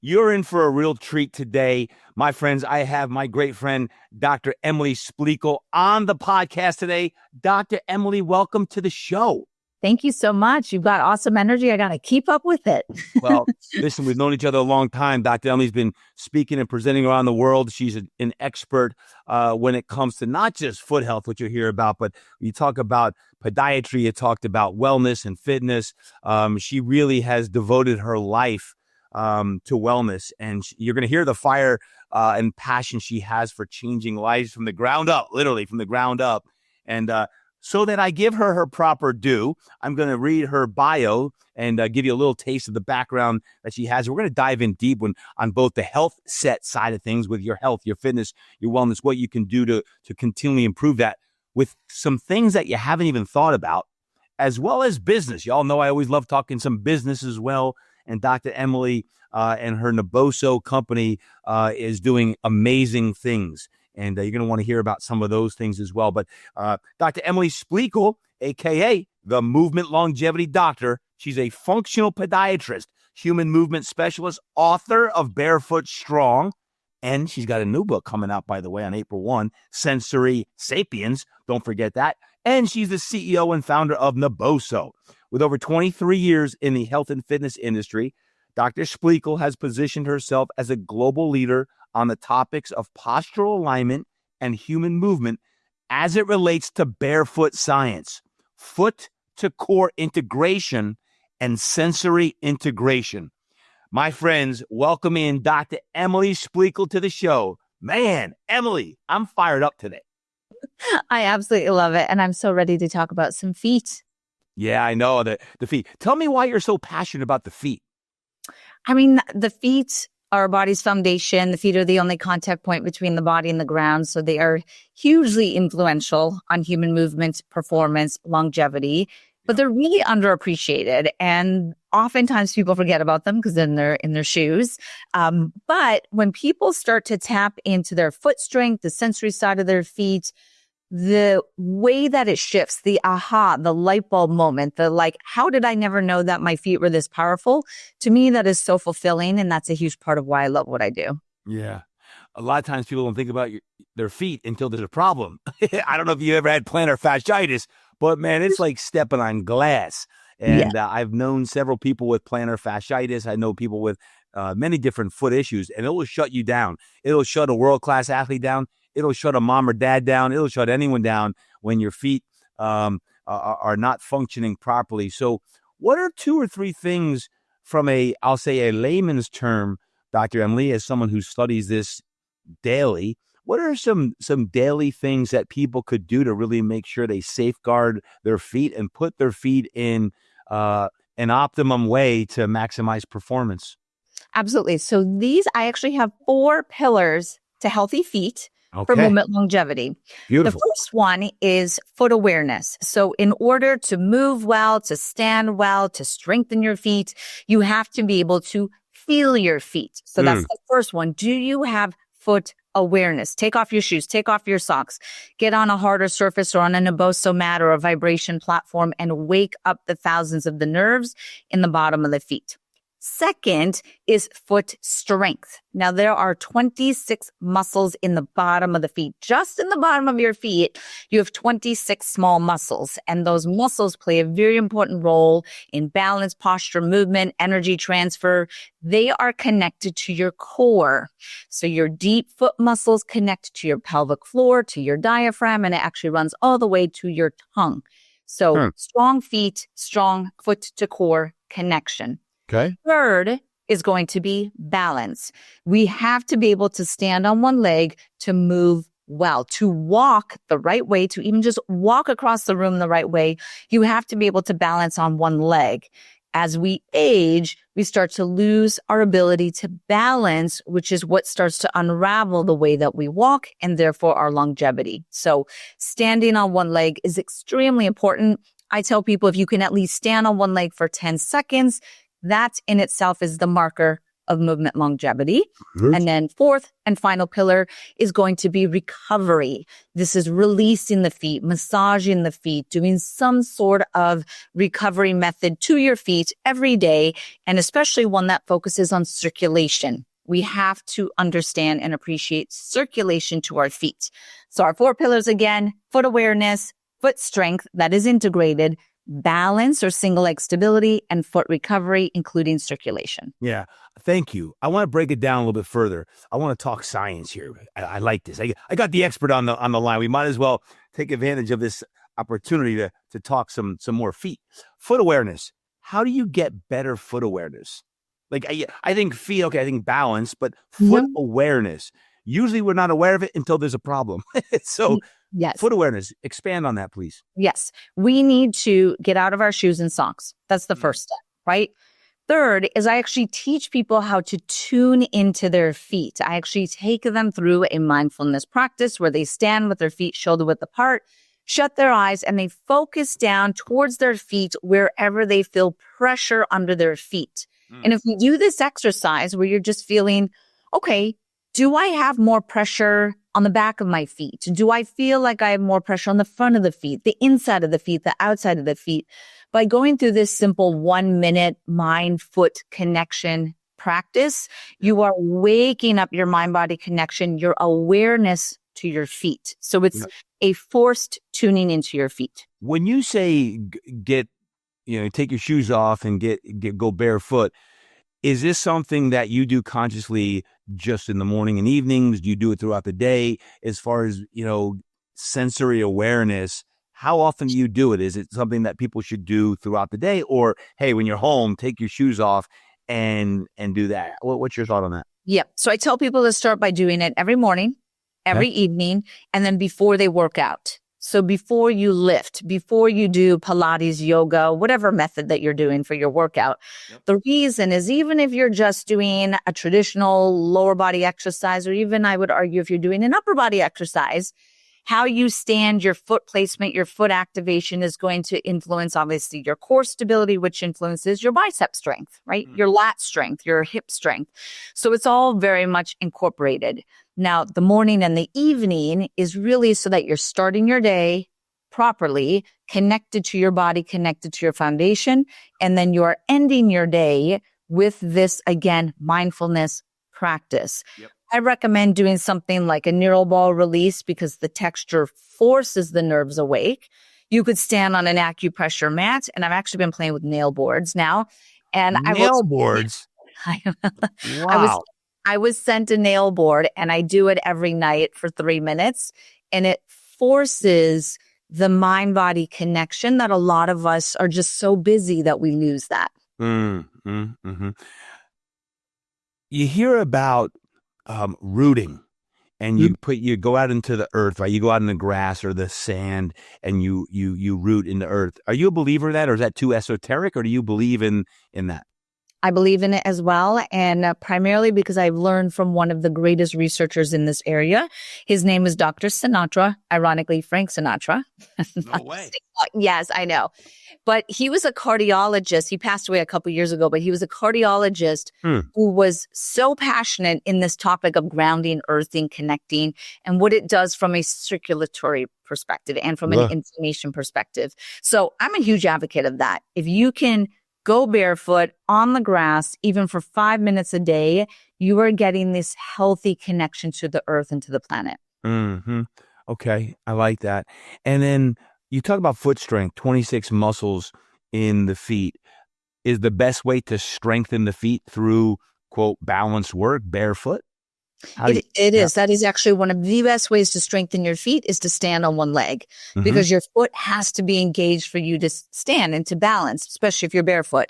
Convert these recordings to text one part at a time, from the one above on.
You're in for a real treat today. My friends, I have my great friend, Dr. Emily Splichal, on the podcast today. Dr. Emily, welcome to the show. Thank you so much. You've got awesome energy. I got to keep up with it. Well, listen, we've known each other a long time. Dr. Emily's been speaking and presenting around the world. She's an expert when it comes to not just foot health, which you'll hear about, but you talk about podiatry, you talked about wellness and fitness. She really has devoted her life to wellness, and you're going to hear the fire and passion she has for changing lives from the ground up, literally from the ground up. And so that I give her proper due, I'm going to read her bio and give you a little taste of the background that she has. We're going to dive in deep on both the health set side of things with your health, your fitness, your wellness, what you can do to continually improve that with some things that you haven't even thought about, as well as business. Y'all know I always love talking some business as well. And Dr. Emily and her Naboso company is doing amazing things. And you're going to want to hear about some of those things as well. But Dr. Emily Splichal, a.k.a. the Movement Longevity Doctor, she's a functional podiatrist, human movement specialist, author of Barefoot Strong. And she's got a new book coming out, by the way, on April 1, Sensory Sapiens. Don't forget that. And she's the CEO and founder of Naboso. With over 23 years in the health and fitness industry, Dr. Splichal has positioned herself as a global leader on the topics of postural alignment and human movement as it relates to barefoot science, foot to core integration, and sensory integration. My friends, welcome in Dr. Emily Splichal to the show. Man, Emily, I'm fired up today. I absolutely love it. And I'm so ready to talk about some feet. Yeah, I know the feet. Tell me why you're so passionate about the feet. I mean, the feet are our body's foundation. The feet are the only contact point between the body and the ground. So they are hugely influential on human movement, performance, longevity, but they're really underappreciated. And oftentimes people forget about them because then they're in their shoes. But when people start to tap into their foot strength, the sensory side of their feet, the way that it shifts, the aha, the light bulb moment, the like, how did I never know that my feet were this powerful? To me, that is so fulfilling. And that's a huge part of why I love what I do. Yeah. A lot of times people don't think about their feet until there's a problem. I don't know if you ever had plantar fasciitis, but man, it's like stepping on glass. And I've known several people with plantar fasciitis. I know people with many different foot issues, and it will shut you down. It'll shut a world-class athlete down. It'll shut a mom or dad down. It'll shut anyone down when your feet are not functioning properly. So what are 2 or 3 things from I'll say a layman's term, Dr. Emily, as someone who studies this daily, what are some daily things that people could do to really make sure they safeguard their feet and put their feet in an optimum way to maximize performance? Absolutely. So I actually have 4 pillars to healthy feet. For movement longevity. Beautiful. The first one is foot awareness. So in order to move well, to stand well, to strengthen your feet, you have to be able to feel your feet. So that's the first one. Do you have foot awareness? Take off your shoes, take off your socks, get on a harder surface or on a Naboso mat or a vibration platform and wake up the thousands of the nerves in the bottom of the feet. Second is foot strength. Now, there are 26 muscles in the bottom of the feet. Just in the bottom of your feet, you have 26 small muscles. And those muscles play a very important role in balance, posture, movement, energy transfer. They are connected to your core. So your deep foot muscles connect to your pelvic floor, to your diaphragm, and it actually runs all the way to your tongue. So strong feet, strong foot to core connection. Okay. Third is going to be balance. We have to be able to stand on one leg to move well, to walk the right way, to even just walk across the room the right way. You have to be able to balance on one leg. As we age, we start to lose our ability to balance, which is what starts to unravel the way that we walk and therefore our longevity. So standing on one leg is extremely important. I tell people if you can at least stand on one leg for 10 seconds, that in itself is the marker of movement longevity. And then fourth and final pillar is going to be recovery. This is releasing the feet, massaging the feet, doing some sort of recovery method to your feet every day, and especially one that focuses on circulation. We have to understand and appreciate circulation to our feet. So our 4 pillars again: foot awareness, foot strength that is integrated, balance or single leg stability, and foot recovery, including circulation. Yeah. Thank you. I want to break it down a little bit further. I want to talk science here. I like this. I got the expert on the line. We might as well take advantage of this opportunity to talk some more feet. Foot awareness. How do you get better foot awareness? Like I think feet, okay, I think balance, but foot awareness. Usually we're not aware of it until there's a problem. So yes. Foot awareness, expand on that, please. Yes. We need to get out of our shoes and socks. That's the first step, right? Third is I actually teach people how to tune into their feet. I actually take them through a mindfulness practice where they stand with their feet shoulder width apart, shut their eyes, and they focus down towards their feet wherever they feel pressure under their feet. And if we do this exercise where you're just feeling, okay, do I have more pressure on the back of my feet? Do I feel like I have more pressure on the front of the feet, the inside of the feet, the outside of the feet? By going through this simple 1-minute mind-foot connection practice, you are waking up your mind-body connection, your awareness to your feet. So it's a forced tuning into your feet. When you say take your shoes off and go barefoot, is this something that you do consciously just in the morning and evenings? Do you do it throughout the day? As far as, sensory awareness, how often do you do it? Is it something that people should do throughout the day? Or, hey, when you're home, take your shoes off and do that? What's your thought on that? Yep. So I tell people to start by doing it every morning, every evening, and then before they work out. So before you lift, before you do Pilates, yoga, whatever method that you're doing for your workout, the reason is even if you're just doing a traditional lower body exercise, or even I would argue if you're doing an upper body exercise, how you stand, your foot placement, your foot activation is going to influence obviously your core stability, which influences your bicep strength, right? Your lat strength, your hip strength. So it's all very much incorporated. Now, the morning and the evening is really so that you're starting your day properly, connected to your body, connected to your foundation, and then you're ending your day with this, again, mindfulness practice. I recommend doing something like a neural ball release because the texture forces the nerves awake. You could stand on an acupressure mat, and I've actually been playing with nail boards now. And boards? Wow. I was sent a nail board and I do it every night for 3 minutes, and it forces the mind-body connection that a lot of us are just so busy that we lose that. You hear about rooting, and you go out into the earth, right? You go out in the grass or the sand and you root in the earth. Are you a believer in that, or is that too esoteric, or do you believe in that? I believe in it as well, and primarily because I've learned from one of the greatest researchers in this area. His name is Dr. Sinatra, ironically Frank Sinatra. No way. Yes, I know. But he was a cardiologist. He passed away a couple years ago, but he was a cardiologist who was so passionate in this topic of grounding, earthing, connecting, and what it does from a circulatory perspective and from an inflammation perspective. So I'm a huge advocate of that. If you can go barefoot on the grass, even for 5 minutes a day, you are getting this healthy connection to the earth and to the planet. Okay, I like that. And then you talk about foot strength, 26 muscles in the feet. Is the best way to strengthen the feet through, quote, balance work, barefoot? It is. That is actually one of the best ways to strengthen your feet is to stand on one leg because your foot has to be engaged for you to stand and to balance, especially if you're barefoot.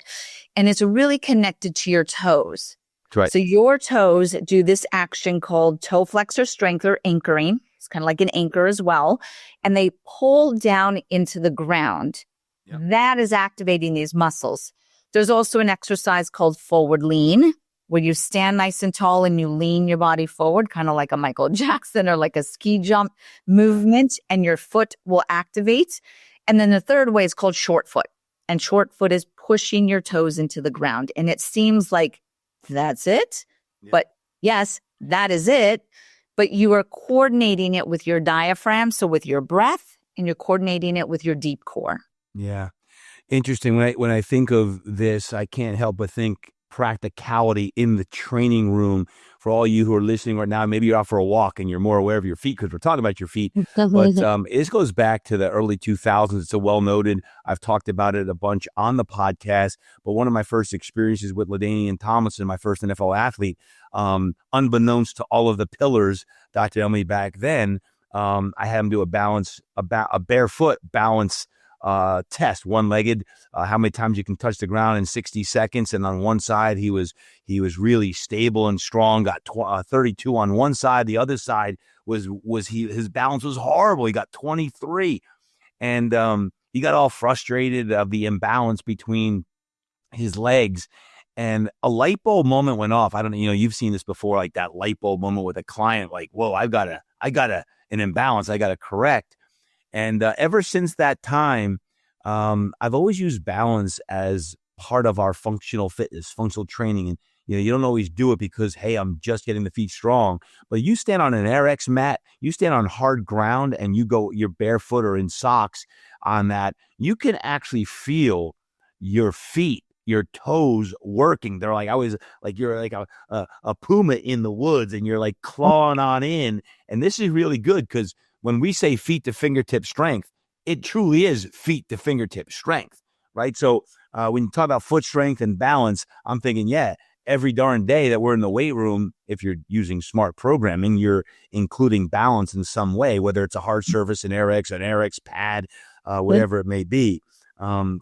And it's really connected to your toes. That's right. So your toes do this action called toe flexor strength or anchoring. It's kind of like an anchor as well. And they pull down into the ground. That is activating these muscles. There's also an exercise called forward lean, where you stand nice and tall and you lean your body forward, kind of like a Michael Jackson or like a ski jump movement, and your foot will activate. And then the third way is called short foot. And short foot is pushing your toes into the ground. And it seems like that's it. Yeah. But yes, that is it. But you are coordinating it with your diaphragm, so with your breath, and you're coordinating it with your deep core. Yeah. Interesting. When I think of this, I can't help but think practicality in the training room for all you who are listening right now. Maybe you're out for a walk and you're more aware of your feet because we're talking about your feet. But this goes back to the early 2000s. It's a well noted. I've talked about it a bunch on the podcast. But one of my first experiences with LaDainian Tomlinson, my first NFL athlete, unbeknownst to all of the pillars, Dr. Emily, back then, I had him do a barefoot balance test, one-legged, how many times you can touch the ground in 60 seconds. And on one side, he was really stable and strong, got 32 on one side. The other side his balance was horrible. He got 23. And he got all frustrated of the imbalance between his legs. And a light bulb moment went off. I don't know, you've seen this before, like that light bulb moment with a client, like, whoa, I got an imbalance. I got to correct. And ever since that time, I've always used balance as part of our functional fitness, functional training. And, you don't always do it because, hey, I'm just getting the feet strong. But you stand on an RX mat, you stand on hard ground, and you're barefoot or in socks on that. You can actually feel your feet, your toes working. They're like, you're like a puma in the woods, and you're like clawing on in. And this is really good because when we say feet to fingertip strength, it truly is feet to fingertip strength, right? So when you talk about foot strength and balance, I'm thinking, every darn day that we're in the weight room, if you're using smart programming, you're including balance in some way, whether it's a hard surface, an RX pad, whatever it may be.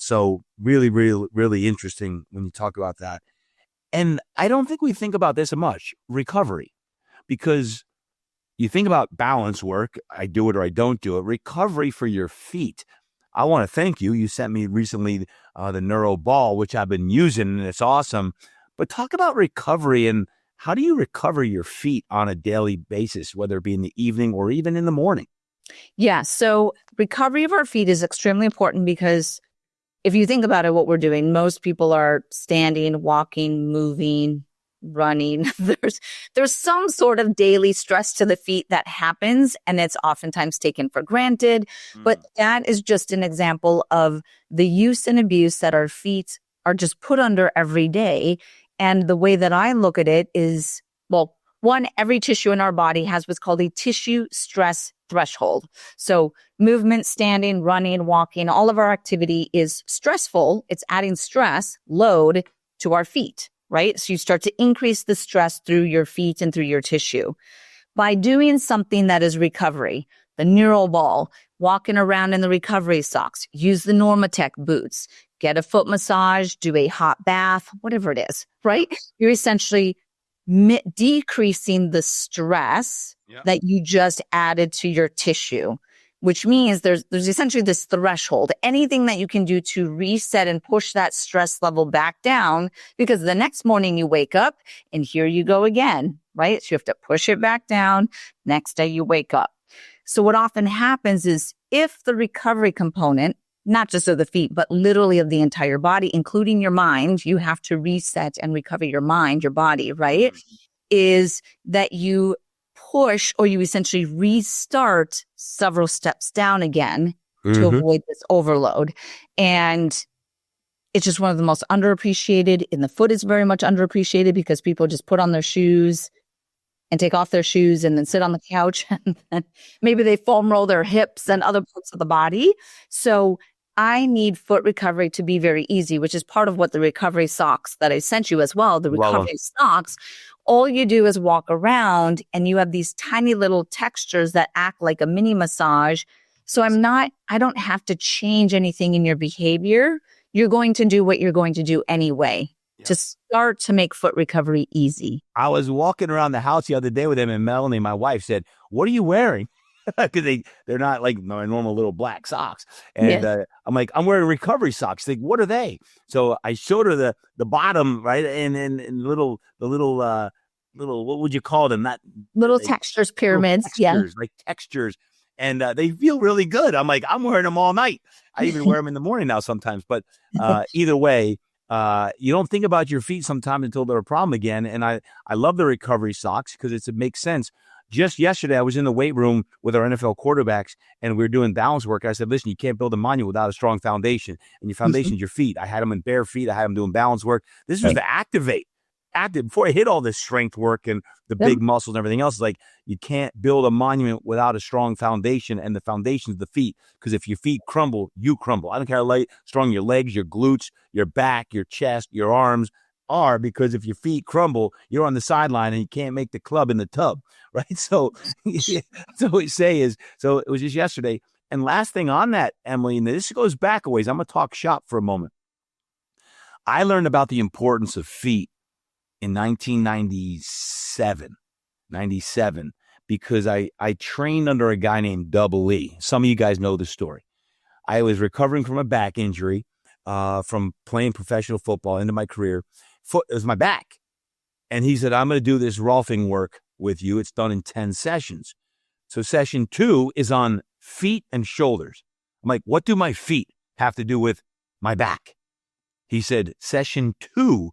So really, really, really interesting when you talk about that. And I don't think we think about this much, recovery, because you think about balance work, I do it or I don't do it, recovery for your feet. I want to thank you. You sent me recently the Neuro Ball, which I've been using, and it's awesome. But talk about recovery and how do you recover your feet on a daily basis, whether it be in the evening or even in the morning? Yeah. So recovery of our feet is extremely important because if you think about it, what we're doing, most people are standing, walking, moving, running. There's some sort of daily stress to the feet that happens, and it's oftentimes taken for granted. But that is just an example of the use and abuse that our feet are just put under every day. And the way that I look at it is, well, one, every tissue in our body has what's called a tissue stress threshold. So movement, standing, running, walking, all of our activity is stressful. It's adding stress, load to our feet, right? So you start to increase the stress through your feet and through your tissue. By doing something that is recovery, the Neuro Ball, walking around in the recovery socks, use the Normatec boots, get a foot massage, do a hot bath, whatever it is, right? You're essentially decreasing the stress that you just added to your tissue, which means there's essentially this threshold. Anything that you can do to reset and push that stress level back down, because the next morning you wake up and here you go again, right? So you have to push it back down. Next day you wake up. So what often happens is if the recovery component, not just of the feet, but literally of the entire body, including your mind, you have to reset and recover your mind, your body, right? Is that you push or you essentially restart several steps down again to avoid this overload. And it's just one of the most underappreciated. And the foot is very much underappreciated because people just put on their shoes and take off their shoes and then sit on the couch and then maybe they foam roll their hips and other parts of the body. So I need foot recovery to be very easy, which is part of what the recovery socks that I sent you as well. The recovery socks, all you do is walk around and you have these tiny little textures that act like a mini massage. So I don't have to change anything in your behavior. You're going to do what you're going to do anyway to start to make foot recovery easy. I was walking around the house the other day with him, and Melanie, my wife, said, "What are you wearing?" Because they're not like my normal little black socks. And I'm like, "I'm wearing recovery socks." Like, what are they? So I showed her the bottom, right? And little, what would you call them? Not little textures, pyramids. Textures, like textures. And they feel really good. I'm like, I'm wearing them all night. I even wear them in the morning now sometimes. But either way, you don't think about your feet sometimes until they're a problem again. And I love the recovery socks because it makes sense. Just yesterday, I was in the weight room with our NFL quarterbacks, and we were doing balance work. I said, listen, you can't build a monument without a strong foundation. And your foundation is your feet. I had them in bare feet. I had them doing balance work. This was to activate. Before I hit all this strength work and the big muscles and everything else, like you can't build a monument without a strong foundation, and the foundation is the feet. Because if your feet crumble, you crumble. I don't care how strong your legs, your glutes, your back, your chest, your arms are, because if your feet crumble, you're on the sideline and you can't make the club in the tub, right? So that's what we say is, so it was just yesterday. And last thing on that, Emily, and this goes back a ways, I'm going to talk shop for a moment. I learned about the importance of feet in 1997, because I trained under a guy named Double E. Some of you guys know the story. I was recovering from a back injury from playing professional football into my career. It was my back. And he said, I'm going to do this Rolfing work with you. It's done in 10 sessions. So session 2 is on feet and shoulders. I'm like, what do my feet have to do with my back? He said, session 2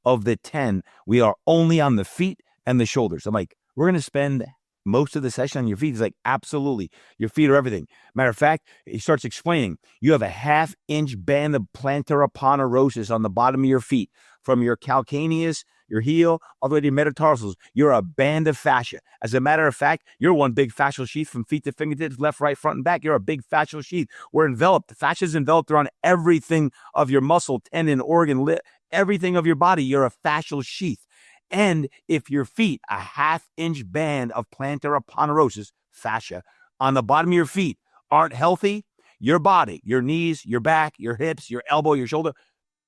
of the 10, we are only on the feet and the shoulders. I'm like, we're going to spend most of the session on your feet. He's like, absolutely. Your feet are everything. Matter of fact, he starts explaining, you have a 1/2-inch band of plantar aponeurosis on the bottom of your feet, from your calcaneus, your heel, all the way to your metatarsals. You're a band of fascia. As a matter of fact, you're one big fascial sheath from feet to fingertips, left, right, front, and back. You're a big fascial sheath. We're enveloped. The fascia is enveloped around everything of your muscle, tendon, organ, everything of your body. You're a fascial sheath. And if your feet, a 1/2-inch band of plantar aponeurosis, fascia, on the bottom of your feet aren't healthy, your body, your knees, your back, your hips, your elbow, your shoulder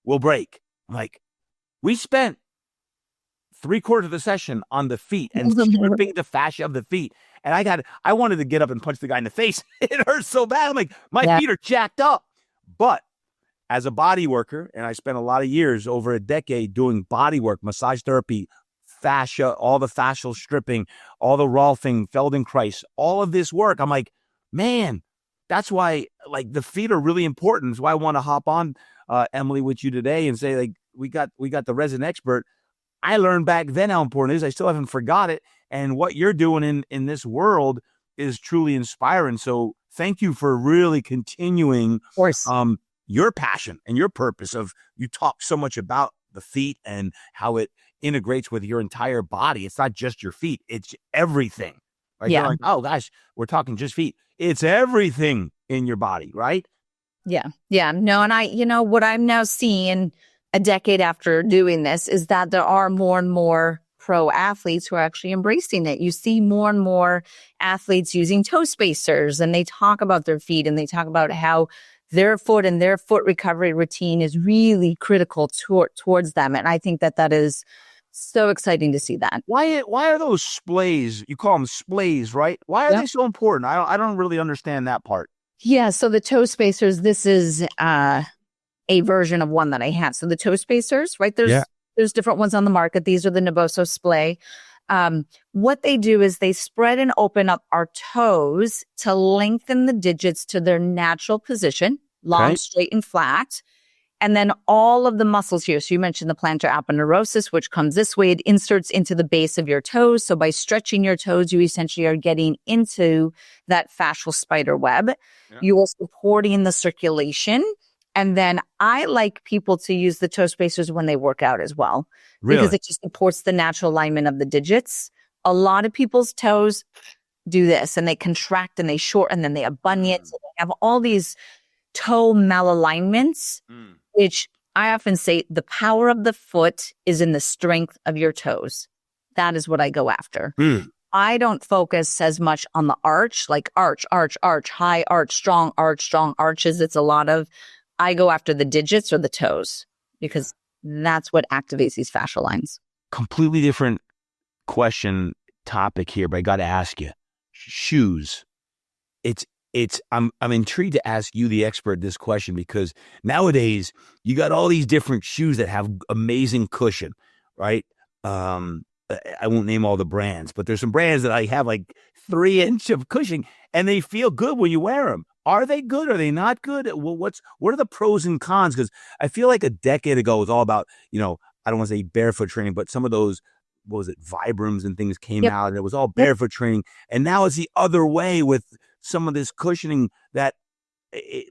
will break. I'm like, we spent 3/4 of the session on the feet and stripping the fascia of the feet. And I wanted to get up and punch the guy in the face. It hurts so bad. I'm like, my feet are jacked up. But as a body worker, and I spent a lot of years, over a decade, doing body work, massage therapy, fascia, all the fascial stripping, all the Rolfing, Feldenkrais, all of this work. I'm like, man, that's why like the feet are really important. That's why I want to hop on, Emily, with you today and say, like, we got the resident expert. I learned back then how important it is. I still haven't forgot it. And what you're doing in this world is truly inspiring. So thank you for really continuing Of course. Your passion and your purpose of, you talk so much about the feet and how it integrates with your entire body. It's not just your feet, it's everything. Right? Yeah. You're like, oh gosh, we're talking just feet. It's everything in your body, right? Yeah. Yeah. No, and what I'm now seeing a decade after doing this is that there are more and more pro athletes who are actually embracing it. You see more and more athletes using toe spacers, and they talk about their feet, and they talk about how their foot and their foot recovery routine is really critical towards them. And I think that is so exciting to see that. Why are those splays? You call them splays, right? Why are they so important? I don't really understand that part. Yeah. So the toe spacers, this is a version of one that I have. So the toe spacers, right? There's different ones on the market. These are the Naboso splay. What they do is they spread and open up our toes to lengthen the digits to their natural position, long, straight, and flat. And then all of the muscles here. So you mentioned the plantar aponeurosis, which comes this way. It inserts into the base of your toes. So by stretching your toes, you essentially are getting into that fascial spider web. Yeah. You are supporting the circulation. And then I like people to use the toe spacers when they work out as well. Really? Because it just supports the natural alignment of the digits. A lot of people's toes do this, and they contract and they shorten, and then they have bunions. And they have all these toe malalignments, which I often say the power of the foot is in the strength of your toes. That is what I go after. I don't focus as much on the arch, like arch, high arch, strong arches. It's a lot of, I go after the digits or the toes, because that's what activates these fascial lines. Completely different question topic here, but I got to ask you, shoes. I'm intrigued to ask you, the expert, this question, because nowadays you got all these different shoes that have amazing cushion, right? I won't name all the brands, but there's some brands that I have like 3-inch of cushioning, and they feel good when you wear them. Are they good? Are they not good? Well, what are the pros and cons? Because I feel like a decade ago it was all about, I don't want to say barefoot training, but some of those, what was it, Vibrams and things came out, and it was all barefoot training. And now it's the other way with some of this cushioning that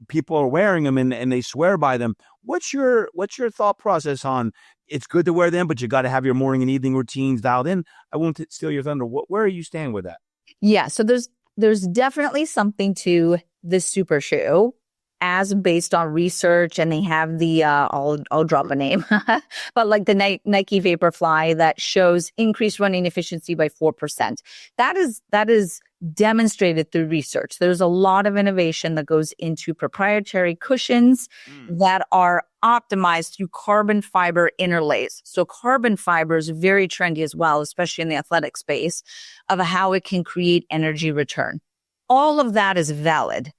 people are wearing them and they swear by them. What's your thought process on it's good to wear them, but you got to have your morning and evening routines dialed in? I won't steal your thunder. Where are you standing with that? Yeah. So there's definitely something to the super shoe as based on research, and they have the, I'll drop a name, but like the Nike Vaporfly that shows increased running efficiency by 4%. That is demonstrated through research. There's a lot of innovation that goes into proprietary cushions that are optimized through carbon fiber interlays. So carbon fiber is very trendy as well, especially in the athletic space, of how it can create energy return. All of that is valid.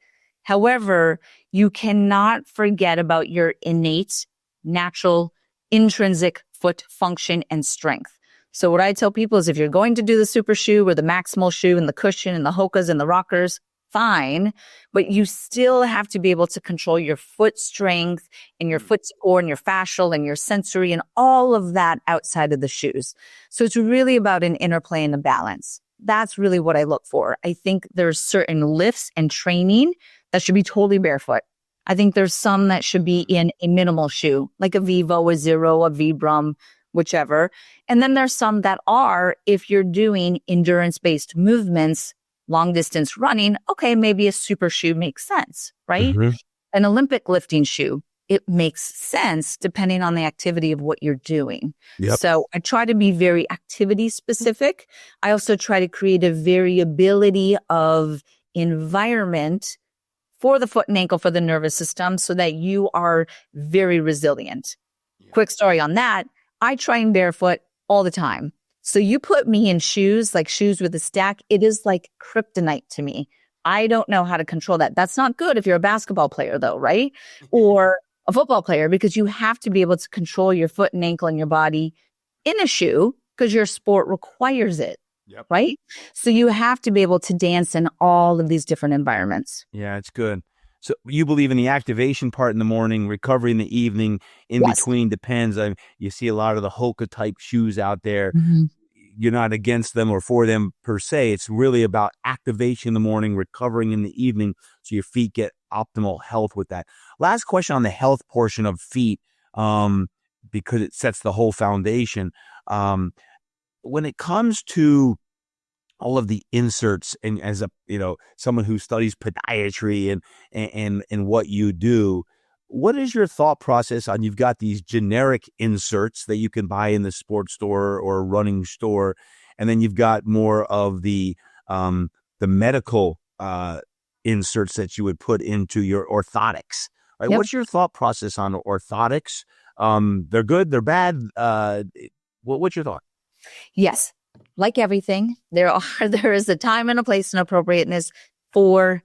However, you cannot forget about your innate, natural, intrinsic foot function and strength. So what I tell people is if you're going to do the super shoe or the maximal shoe and the cushion and the Hokas and the rockers, fine, but you still have to be able to control your foot strength and your foot support and your fascial and your sensory and all of that outside of the shoes. So it's really about an interplay and a balance. That's really what I look for. I think there's certain lifts and training that should be totally barefoot. I think there's some that should be in a minimal shoe, like a Vivo, a Zero, a Vibram, whichever. And then there's some that are, if you're doing endurance-based movements, long distance running, okay, maybe a super shoe makes sense, right? Mm-hmm. An Olympic lifting shoe, it makes sense depending on the activity of what you're doing. Yep. So I try to be very activity specific. I also try to create a variability of environment for the foot and ankle, for the nervous system, so that you are very resilient. Yeah. Quick story on that. I train barefoot all the time. So you put me in shoes, like shoes with a stack, it is like kryptonite to me. I don't know how to control that. That's not good if you're a basketball player though, right? Or a football player, because you have to be able to control your foot and ankle and your body in a shoe because your sport requires it. Yep. Right? So you have to be able to dance in all of these different environments. Yeah, it's good. So you believe in the activation part in the morning, recovery in the evening, in between depends. You see a lot of the Hoka type shoes out there. Mm-hmm. You're not against them or for them per se. It's really about activation in the morning, recovering in the evening, so your feet get optimal health with that. Last question on the health portion of feet, because it sets the whole foundation. When it comes to all of the inserts, and as someone who studies podiatry and what you do, what is your thought process on, you've got these generic inserts that you can buy in the sports store or running store, and then you've got more of the medical inserts that you would put into your orthotics, right? Yep. What's your thought process on orthotics? They're good, they're bad. What's your thought? Yes. Like everything, there is a time and a place and appropriateness for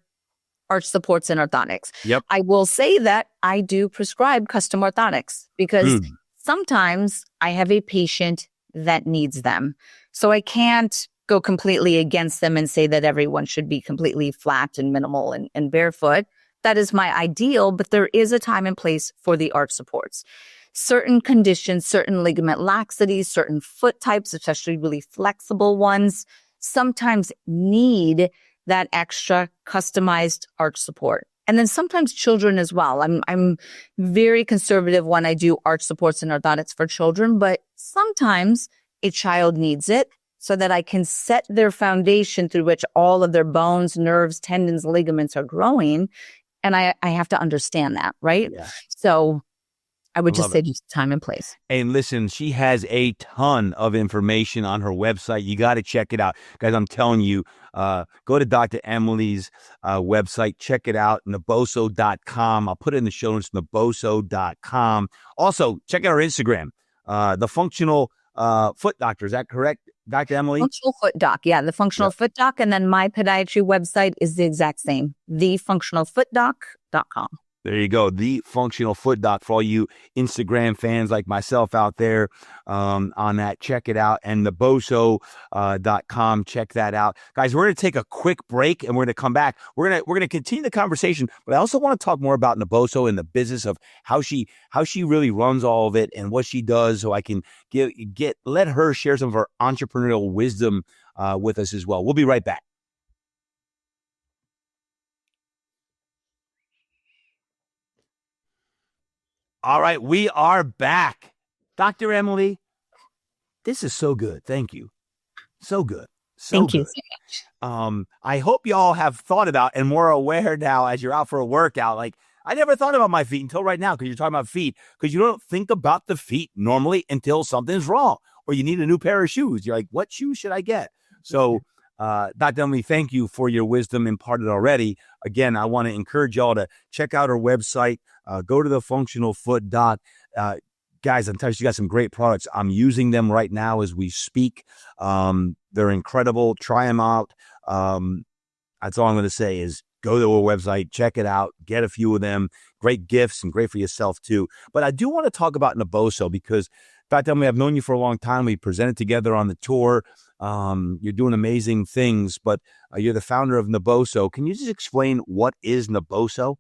arch supports and orthotics. Yep. I will say that I do prescribe custom orthotics because sometimes I have a patient that needs them. So I can't go completely against them and say that everyone should be completely flat and minimal and barefoot. That is my ideal, but there is a time and place for the arch supports. Certain conditions, certain ligament laxities, certain foot types, especially really flexible ones, sometimes need that extra customized arch support. And then sometimes children as well. I'm very conservative when I do arch supports and orthotics for children, but sometimes a child needs it so that I can set their foundation through which all of their bones, nerves, tendons, ligaments are growing. And I have to understand that, right? Yeah. So I would just say just time and place. And listen, she has a ton of information on her website. You got to check it out. Guys, I'm telling you, go to Dr. Emily's website. Check it out, naboso.com. I'll put it in the show notes, naboso.com. Also, check out our Instagram, the Functional Foot Doctor. Is that correct, Dr. Emily? Functional Foot Doc. Yeah, the Functional Foot Doc. And then my podiatry website is the exact same, thefunctionalfootdoc.com. There you go. The Functional Foot Doc for all you Instagram fans like myself out there on that. Check it out. And theboso.com. Check that out. Guys, we're going to take a quick break and we're going to come back. We're going to continue the conversation, but I also want to talk more about Naboso and the business of how she really runs all of it and what she does, so I can let her share some of her entrepreneurial wisdom with us as well. We'll be right back. All right, we are back. Dr. Emily, this is so good. Thank you. So good. Thank you Good. so much. I hope y'all have thought about and more aware now as you're out for a workout. Like, I never thought about my feet until right now, because you're talking about feet, because you don't think about the feet normally until something's wrong or you need a new pair of shoes. You're like, what shoes should I get? So, Dr. Emily, thank you for your wisdom imparted already. Again, I want to encourage y'all to check out our website. Go to the Functional Foot Doc. Guys, I'm telling you, she got some great products. I'm using them right now as we speak. They're incredible. Try them out. That's all I'm going to say is go to our website, check it out, get a few of them. Great gifts and great for yourself too. But I do want to talk about Naboso because, Dr. Emily, I've known you for a long time. We presented together on the tour. You're doing amazing things, but you're the founder of Naboso. Can you just explain what is Naboso?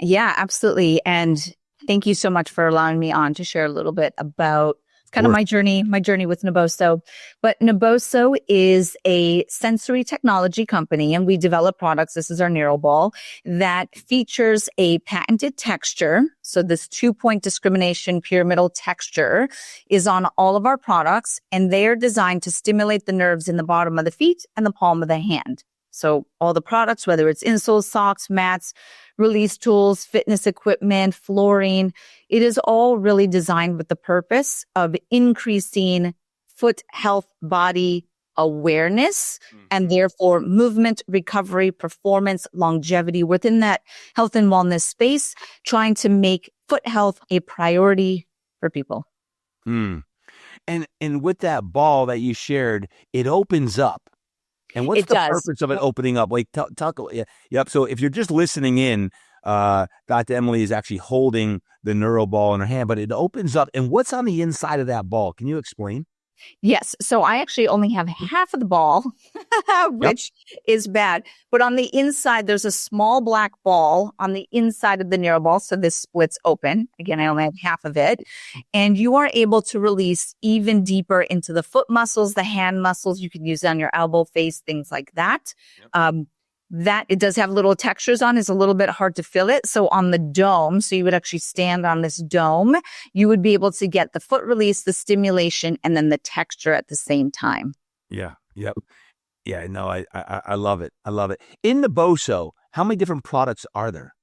Yeah, absolutely. And thank you so much for allowing me on to share a little bit about kind of my journey with Naboso. But Naboso is a sensory technology company, and we develop products. This is our Neural Ball that features a patented texture. So this 2-point discrimination pyramidal texture is on all of our products, and they are designed to stimulate the nerves in the bottom of the feet and the palm of the hand. So all the products, whether it's insoles, socks, mats, release tools, fitness equipment, flooring, it is all really designed with the purpose of increasing foot health, body awareness, and therefore movement, recovery, performance, longevity within that health and wellness space, trying to make foot health a priority for people. And with that ball that you shared, it opens up. And what's the purpose of it opening up? Like, talk. Yep. So if you're just listening in, Dr. Emily is actually holding the Neural Ball in her hand, but it opens up. And what's on the inside of that ball? Can you explain? Yes. So I actually only have half of the ball, which is bad. But on the inside, there's a small black ball on the inside of the Neural Ball. So this splits open. Again, I only have half of it. And you are able to release even deeper into the foot muscles, the hand muscles. You can use it on your elbow, face, things like that. That it does have little textures on. It's a little bit hard to feel it. So on the dome, so you would actually stand on this dome, you would be able to get the foot release, the stimulation, and then the texture at the same time. Yeah. Yep. Yeah. No, I love it. I love it. In Naboso, how many different products are there?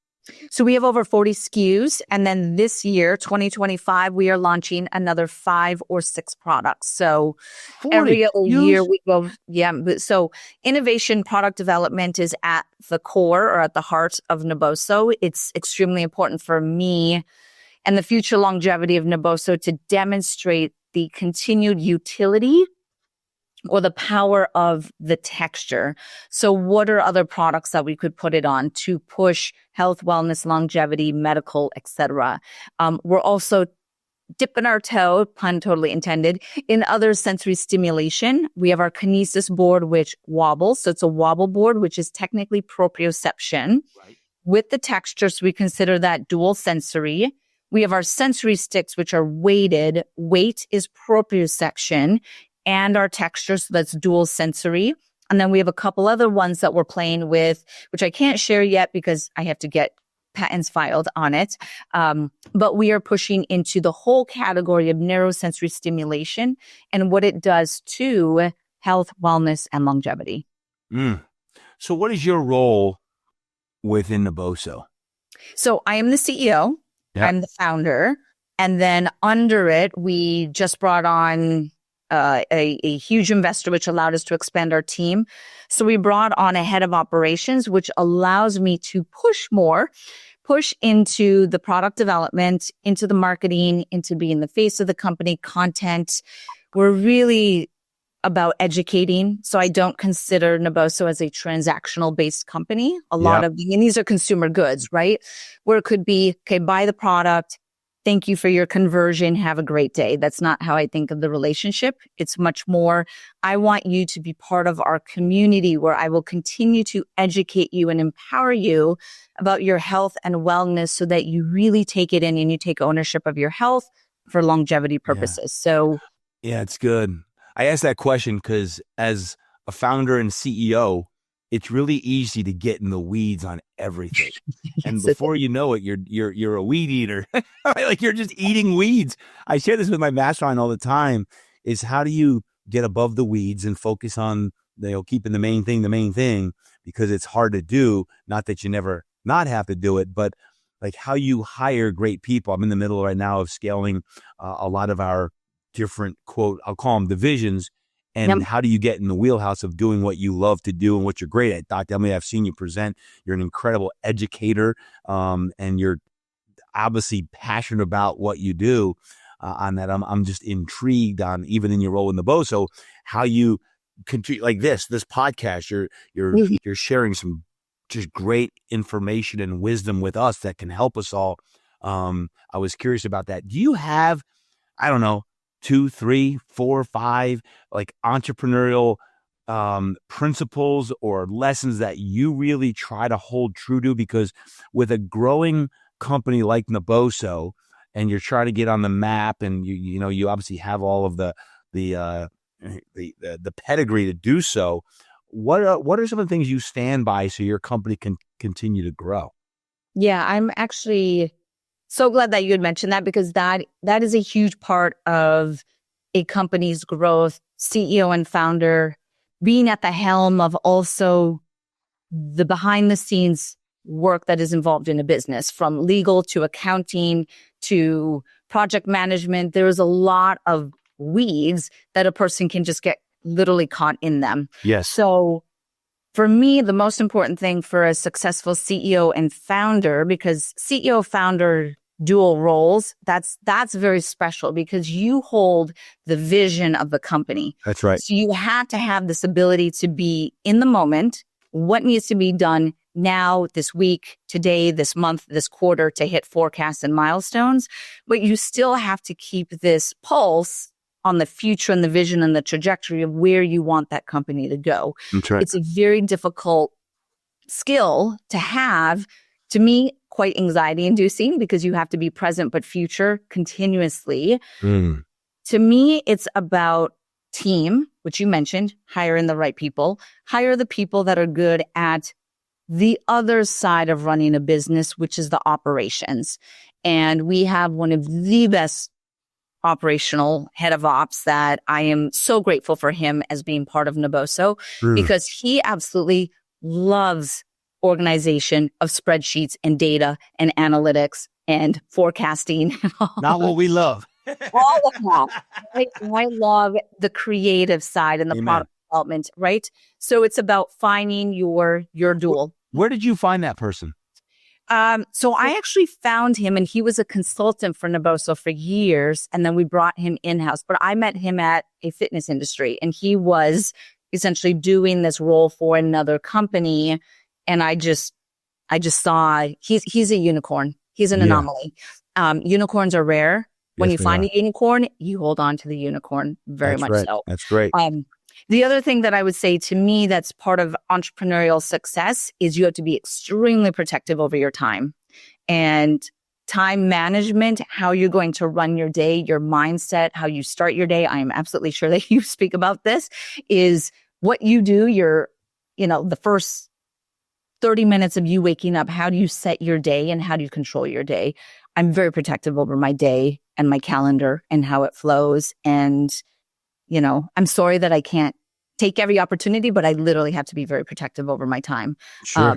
So we have over 40 SKUs. And then this year, 2025, we are launching another 5 or 6 products. So every other year we go. Yeah. So innovation, product development is at the core or at the heart of Naboso. It's extremely important for me and the future longevity of Naboso to demonstrate the continued utility or the power of the texture. So what are other products that we could put it on to push health, wellness, longevity, medical, etc.? We're also dipping our toe, pun totally intended, in other sensory stimulation. We have our kinesis board, which wobbles. So it's a wobble board, which is technically proprioception with the texture. So we consider that dual sensory. We have our sensory sticks, which are weighted. Weight is proprioception. And our texture, so that's dual sensory. And then we have a couple other ones that we're playing with, which I can't share yet because I have to get patents filed on it. But we are pushing into the whole category of neurosensory stimulation and what it does to health, wellness, and longevity. So what is your role within Naboso? So I am the CEO. I'm the founder. And then under it, we just brought on a huge investor, which allowed us to expand our team. So we brought on a head of operations, which allows me to push into the product development, into the marketing, into being the face of the company, content. We're really about educating. So I don't consider Naboso as a transactional based company. A lot of, and these are consumer goods, right? Where it could be, okay, buy the product. Thank you for your conversion. Have a great day. That's not how I think of the relationship. It's much more, I want you to be part of our community where I will continue to educate you and empower you about your health and wellness so that you really take it in and you take ownership of your health for longevity purposes. So yeah, it's good. I asked that question because as a founder and CEO, it's really easy to get in the weeds on everything. And before you know it, you're a weed eater. Like you're just eating weeds. I share this with my mastermind all the time, is how do you get above the weeds and focus on, keeping the main thing, because it's hard to do. Not that you never not have to do it, but like how you hire great people. I'm in the middle right now of scaling a lot of our different, quote, I'll call them divisions. And how do you get in the wheelhouse of doing what you love to do and what you're great at? Dr. Emily, I've seen you present. You're an incredible educator, and you're obviously passionate about what you do. On that, I'm just intrigued on, even in your role in the Naboso, how you continue like this podcast. You're sharing some just great information and wisdom with us that can help us all. I was curious about that. Do you have, I don't know, 2, 3, 4, 5, like entrepreneurial principles or lessons that you really try to hold true to? Because with a growing company like Naboso, and you're trying to get on the map, and you obviously have all of the pedigree to do so. What are some of the things you stand by so your company can continue to grow? Yeah, I'm actually so glad that you had mentioned that, because that is a huge part of a company's growth. CEO and founder being at the helm of also the behind the scenes work that is involved in a business, from legal to accounting to project management. There's a lot of weeds that a person can just get literally caught in them. Yes. So for me, the most important thing for a successful CEO and founder, because CEO founder dual roles, that's very special because you hold the vision of the company. That's right. So you have to have this ability to be in the moment, what needs to be done now, this week, today, this month, this quarter, to hit forecasts and milestones. But you still have to keep this pulse on the future and the vision and the trajectory of where you want that company to go. That's right. It's a very difficult skill to have, to me, quite anxiety inducing, because you have to be present but future continuously. To me, it's about team, which you mentioned, hiring the right people, hire the people that are good at the other side of running a business, which is the operations. And we have one of the best operational head of ops that I am so grateful for him as being part of Naboso, because he absolutely loves organization of spreadsheets and data and analytics and forecasting. Not what we love. All of that. Right? I love the creative side and the product development, right? So it's about finding your dual. Where did you find that person? So I actually found him, and he was a consultant for Naboso for years. And then we brought him in-house, but I met him at a fitness industry, and he was essentially doing this role for another company. And I just saw he's a unicorn. He's an anomaly. Unicorns are rare. When you find a unicorn, you hold on to the unicorn very much so. That's great. The other thing that I would say, to me, that's part of entrepreneurial success is you have to be extremely protective over your time and time management, how you're going to run your day, your mindset, how you start your day. I am absolutely sure that you speak about this, is what you do, the first 30 minutes of you waking up, how do you set your day and how do you control your day? I'm very protective over my day and my calendar and how it flows. And I'm sorry that I can't take every opportunity, but I literally have to be very protective over my time. Sure.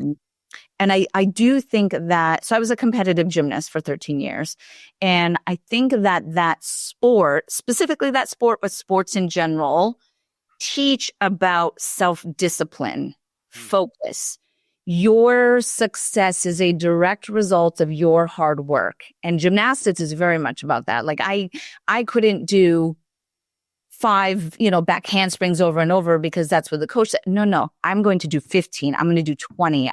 And I do think that, so I was a competitive gymnast for 13 years. And I think that sport, specifically that sport, but sports in general, teach about self-discipline, focus. Your success is a direct result of your hard work. And gymnastics is very much about that. Like I couldn't do 5, back handsprings over and over because that's what the coach said. No, I'm going to do 15. I'm going to do 20.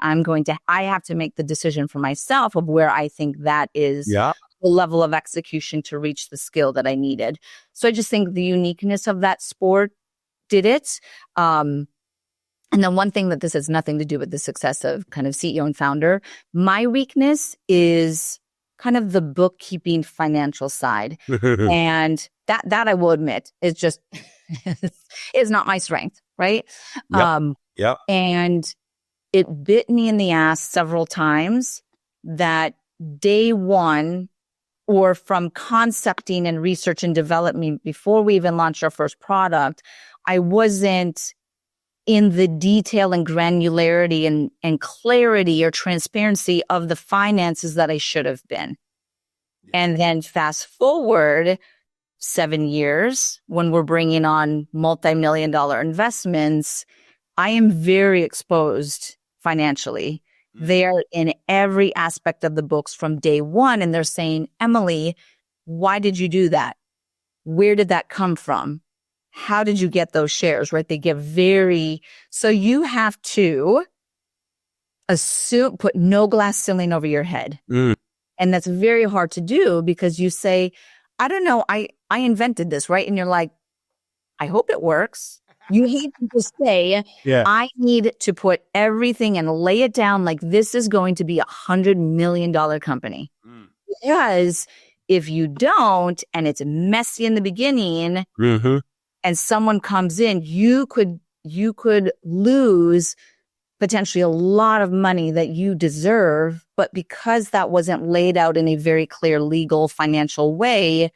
I have to make the decision for myself of where I think that is Yeah. the level of execution to reach the skill that I needed. So I just think the uniqueness of that sport did it. And then one thing that this has nothing to do with the success of kind of CEO and founder, my weakness is kind of the bookkeeping financial side. And that I will admit is just is not my strength, right? Yep. And it bit me in the ass several times that day one, or from concepting and research and development before we even launched our first product, I wasn't in the detail and granularity and clarity or transparency of the finances that I should have been. And then fast forward 7 years, when we're bringing on multi-million-dollar investments, I am very exposed financially. They are in every aspect of the books from day one. And they're saying, Emily, why did you do that? Where did that come from? How did you get those shares, right? They get so you have to put no glass ceiling over your head. And that's very hard to do because you say, I don't know, I invented this, right? And you're like, I hope it works. You hate to just say, I need to put everything and lay it down like this is going to be $100 million company. Because if you don't, and it's messy in the beginning, and someone comes in, you could lose potentially a lot of money that you deserve. But because that wasn't laid out in a very clear legal financial way,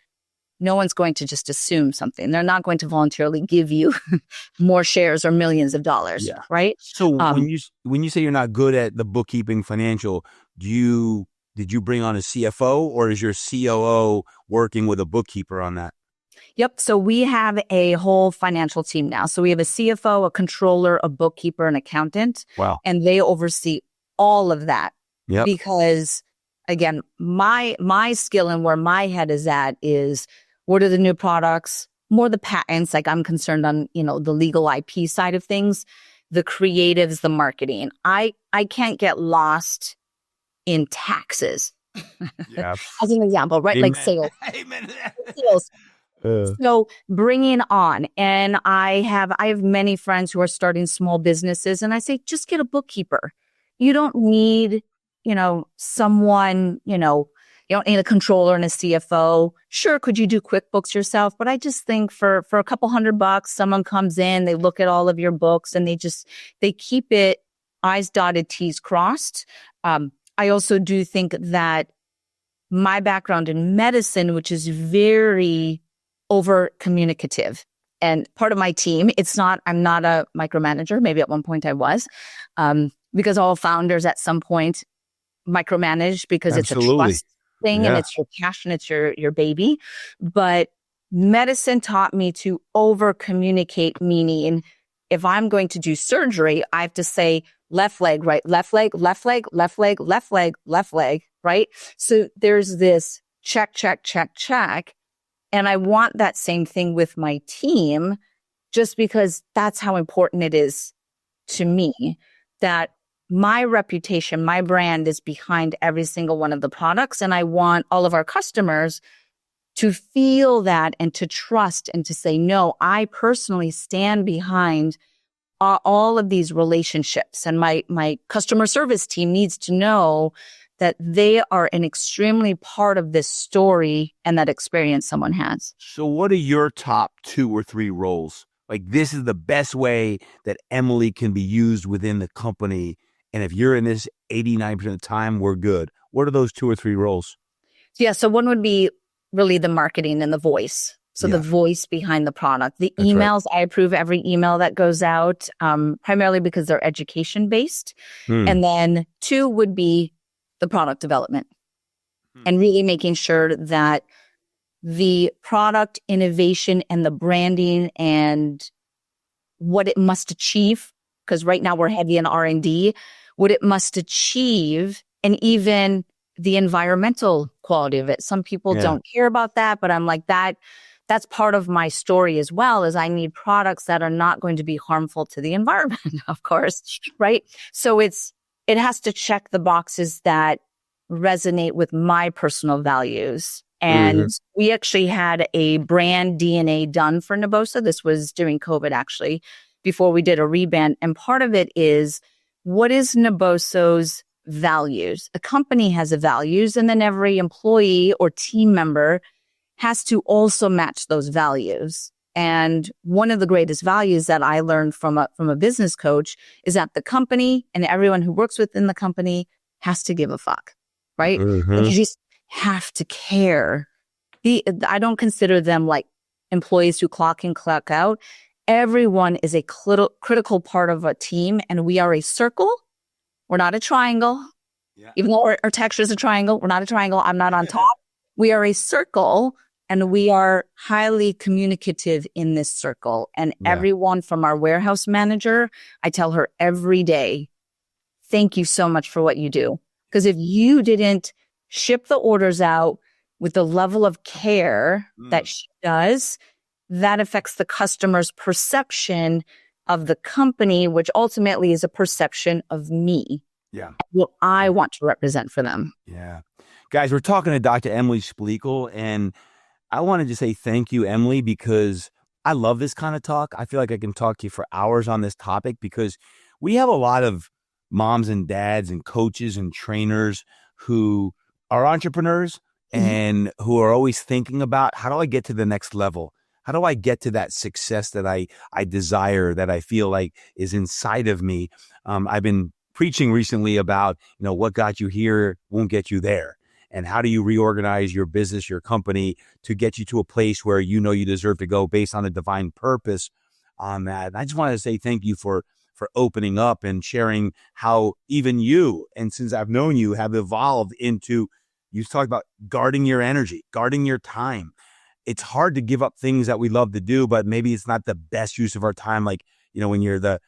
no one's going to just assume something. They're not going to voluntarily give you more shares or millions of dollars, right? So when you say you're not good at the bookkeeping financial, did you bring on a CFO, or is your COO working with a bookkeeper on that? Yep. So we have a whole financial team now. So we have a CFO, a controller, a bookkeeper, an accountant. Wow. And they oversee all of that. Yep. Because again, my skill and where my head is at is, what are the new products? More the patents. Like I'm concerned on, the legal IP side of things, the creatives, the marketing. I can't get lost in taxes. As an example, right? Amen. Like sales. Amen. Sales. So bringing on, and I have many friends who are starting small businesses, and I say, just get a bookkeeper. You don't need, someone, you don't need a controller and a CFO. Sure, could you do QuickBooks yourself? But I just think for a couple $100, someone comes in, they look at all of your books, and they keep it I's dotted, T's crossed. I also do think that my background in medicine, which is very over communicative, and part of my team, I'm not a micromanager. Maybe at one point I was, because all founders at some point micromanage because Absolutely. It's a trust thing and it's your passion, it's your baby. But medicine taught me to over communicate, meaning if I'm going to do surgery, I have to say left leg, right, left leg, left leg, left leg, left leg, left leg, right? So there's this check, check, check, check. And I want that same thing with my team, just because that's how important it is to me, that my reputation, my brand is behind every single one of the products. And I want all of our customers to feel that and to trust and to say, no, I personally stand behind all of these relationships. And my customer service team needs to know that they are an extremely part of this story and that experience someone has. So what are your top 2 or 3 roles? Like, this is the best way that Emily can be used within the company. And if you're in this 89% of the time, we're good. What are those 2 or 3 roles? Yeah. So one would be really the marketing and the voice. So the voice behind the product, the That's emails, right. I approve every email that goes out, primarily because they're education based. And then 2 would be the product development and really making sure that the product innovation and the branding and what it must achieve, because right now we're heavy in R&D, what it must achieve, and even the environmental quality of it. Some people don't care about that, but I'm like, that that's part of my story as well, is I need products that are not going to be harmful to the environment, of course, right? So it has to check the boxes that resonate with my personal values. And we actually had a brand DNA done for Nabosa. This was during COVID, actually, before we did a rebrand. And part of it is, what is Naboso's values? A company has a values, and then every employee or team member has to also match those values. And one of the greatest values that I learned from a business coach is that the company and everyone who works within the company has to give a fuck, right? Like, you just have to care. I don't consider them like employees who clock in, clock out. Everyone is a critical part of a team, and we are a circle. We're not a triangle. Yeah. Even though our texture is a triangle, we're not a triangle. I'm not on top. We are a circle, and we are highly communicative in this circle. And everyone from our warehouse manager, I tell her every day, thank you so much for what you do. Because if you didn't ship the orders out with the level of care that she does, that affects the customer's perception of the company, which ultimately is a perception of me. Yeah. What I want to represent for them. Yeah. Guys, we're talking to Dr. Emily Splichal, and I wanted to say thank you, Emily, because I love this kind of talk. I feel like I can talk to you for hours on this topic, because we have a lot of moms and dads and coaches and trainers who are entrepreneurs and who are always thinking about, how do I get to the next level? How do I get to that success that I desire, that I feel like is inside of me? I've been preaching recently about, what got you here won't get you there. And how do you reorganize your business, your company, to get you to a place where you deserve to go based on a divine purpose on that. And I just wanted to say thank you for opening up and sharing how even you, and since I've known you, have evolved into, you talked about guarding your energy, guarding your time. It's hard to give up things that we love to do, but maybe it's not the best use of our time. Like, when you're the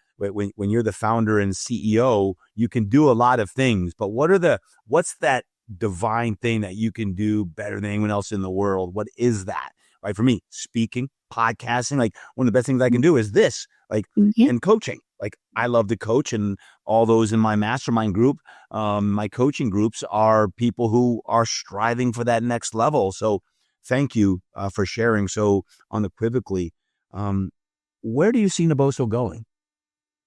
founder and CEO, you can do a lot of things, but what's that divine thing that you can do better than anyone else in the world? What is that? Right? For me, speaking, podcasting, like one of the best things I can do is this, like, and coaching. Like, I love to coach, and all those in my mastermind group, my coaching groups, are people who are striving for that next level. So thank you for sharing so unequivocally. Where do you see Naboso going?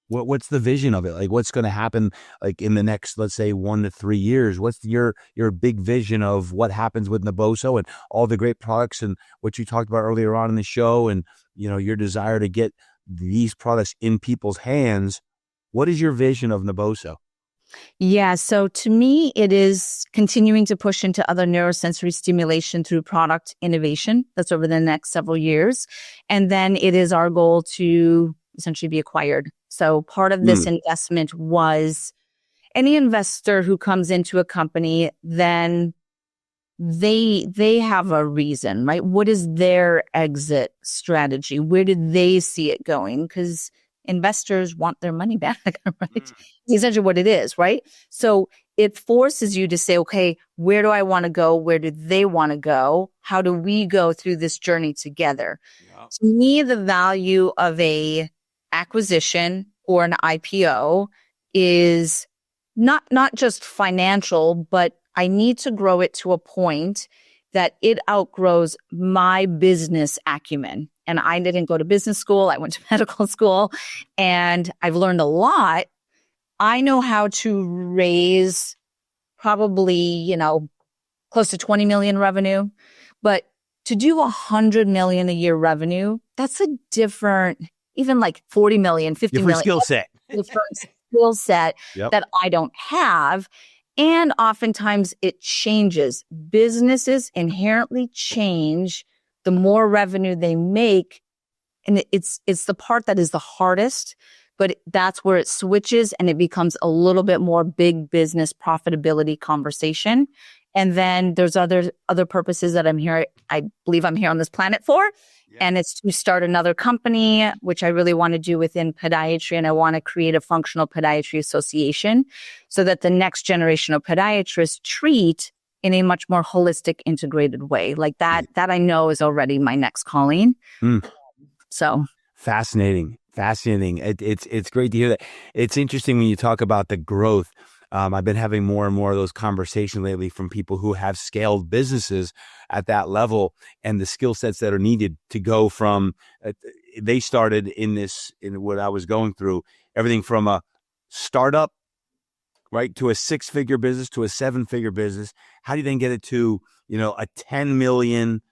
What's the vision of it? Like, what's going to happen, like, in the next, let's say, 1 to 3 years? What's your big vision of what happens with Naboso and all the great products and what you talked about earlier on in the show, and, your desire to get these products in people's hands? What is your vision of Naboso? Yeah. So to me, it is continuing to push into other neurosensory stimulation through product innovation. That's over the next several years. And then it is our goal to essentially be acquired. So part of this investment was, any investor who comes into a company, then they have a reason, right? What is their exit strategy? Where did they see it going? Because investors want their money back, right? It's essentially what it is, right? So it forces you to say, okay, where do I want to go? Where do they want to go? How do we go through this journey together? Yeah. To me, the value of a acquisition or an IPO is not just financial, but I need to grow it to a point that it outgrows my business acumen. And I didn't go to business school. I went to medical school, and I've learned a lot. I know how to raise probably, close to 20 million revenue, but to do 100 million a year revenue, that's a different, even like 40 million, 50 different million. Skill set. Different skill set that I don't have. And oftentimes it changes. Businesses inherently change the more revenue they make. And it's the part that is the hardest, but that's where it switches and it becomes a little bit more big business profitability conversation. And then there's other purposes that I believe I'm here on this planet for. Yeah. And it's to start another company, which I really want to do within podiatry. And I want to create a functional podiatry association so that the next generation of podiatrists treat in a much more holistic, integrated way. Like that I know is already my next calling. So fascinating. It's great to hear that. It's interesting when you talk about the growth. I've been having more and more of those conversations lately from people who have scaled businesses at that level and the skill sets that are needed to go from, they started in what I was going through, everything from a startup, right, to a 6-figure business, to a 7-figure business. How do you then get it to, a 10 million,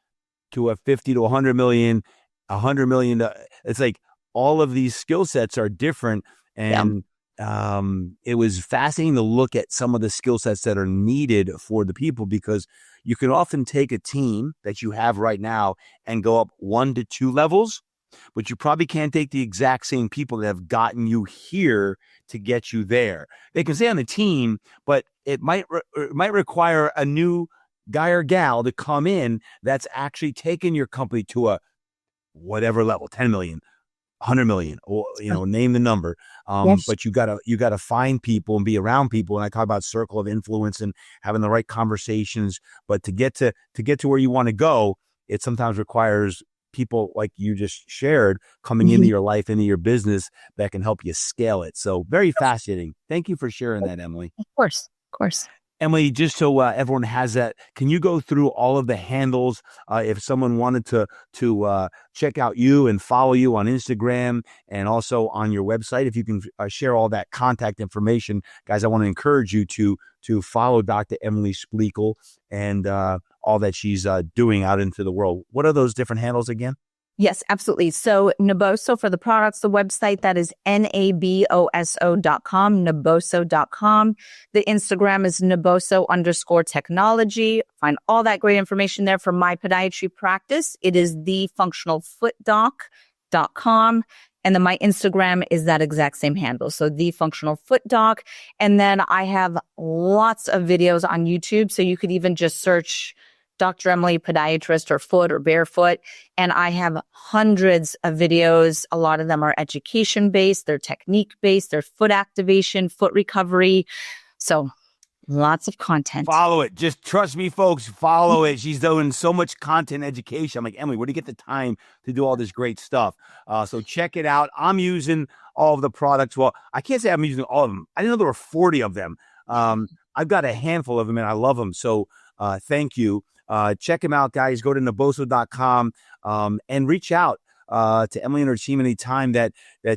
to a 50 to 100 million, 100 million? It's like all of these skill sets are different. And it was fascinating to look at some of the skill sets that are needed for the people, because you can often take a team that you have right now and go up 1 to 2 levels, but you probably can't take the exact same people that have gotten you here to get you there. They can stay on the team, but it might require a new guy or gal to come in that's actually taken your company to a whatever level, 10 million, 100 million, or name the number. But you gotta find people and be around people. And I talk about circle of influence and having the right conversations. But to get to where you want to go, it sometimes requires people like you just shared coming into your life, into your business, that can help you scale it. So very fascinating. Thank you for sharing that, Emily. Of course. Emily, just so everyone has that, can you go through all of the handles if someone wanted to check out you and follow you on Instagram and also on your website? If you can share all that contact information, guys, I want to encourage you to follow Dr. Emily Splichal and all that she's doing out into the world. What are those different handles again? Yes, absolutely. So Naboso for the products, the website, that is naboso.com, naboso.com. The Instagram is naboso_technology. Find all that great information there for my podiatry practice. It is thefunctionalfootdoc.com. And then my Instagram is that exact same handle. So thefunctionalfootdoc. And then I have lots of videos on YouTube. So you could even just search Dr. Emily Podiatrist or foot or barefoot. And I have hundreds of videos. A lot of them are education based. They're technique based. They're foot activation, foot recovery. So lots of content. Follow it. Just trust me, folks. Follow it. She's doing so much content education. I'm like, Emily, where do you get the time to do all this great stuff? So check it out. I'm using all of the products. Well, I can't say I'm using all of them. I didn't know there were 40 of them. I've got a handful of them and I love them. So thank you. Check them out, guys. Go to naboso.com and reach out to Emily and her team anytime that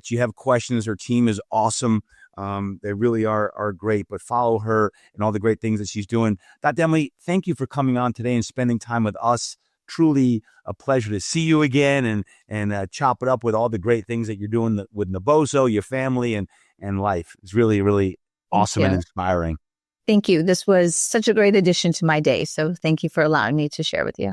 you have questions. Her team is awesome. They really are great, but follow her and all the great things that she's doing. Dr. Emily, thank you for coming on today and spending time with us. Truly a pleasure to see you again and chop it up with all the great things that you're doing with Naboso, your family, and life. It's really, really awesome and inspiring. Thank you. This was such a great addition to my day. So thank you for allowing me to share with you.